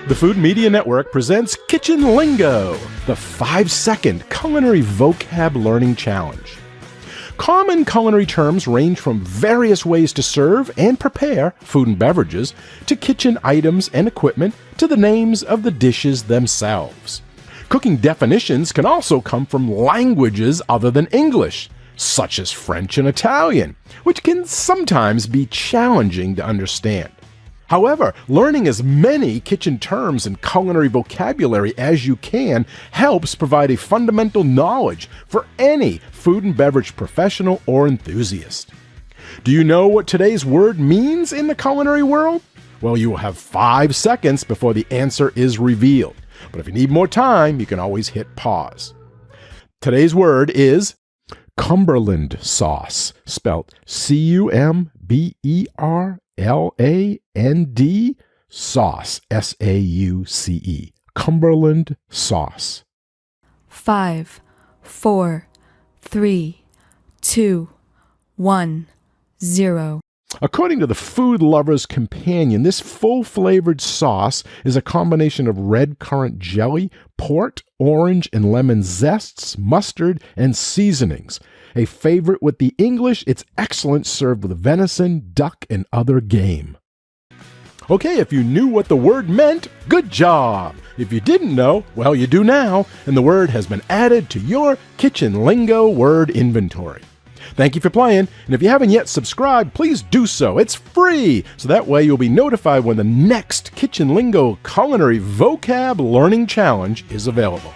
The Food Media Network presents Kitchen Lingo, the 5-second culinary vocab learning challenge. Common culinary terms range from various ways to serve and prepare food and beverages, to kitchen items and equipment, to the names of the dishes themselves. Cooking definitions can also come from languages other than English, such as French and Italian, which can sometimes be challenging to understand. However, learning as many kitchen terms and culinary vocabulary as you can helps provide a fundamental knowledge for any food and beverage professional or enthusiast. Do you know what today's word means in the culinary world? Well, you will have 5 seconds before the answer is revealed. But if you need more time, you can always hit pause. Today's word is Cumberland Sauce, spelled Cumberland sauce, S-A-U-C-E. Cumberland Sauce. 5, 4, 3, 2, 1, 0. According to the Food Lover's Companion, this full-flavored sauce is a combination of red currant jelly, port, orange, and lemon zests, mustard, and seasonings. A favorite with the English, it's excellent served with venison, duck, and other game. Okay, if you knew what the word meant, good job! If you didn't know, well, you do now, and the word has been added to your Kitchen Lingo word inventory. Thank you for playing, and if you haven't yet subscribed, please do so. It's free, so that way you'll be notified when the next Kitchen Lingo Culinary Vocab Learning Challenge is available.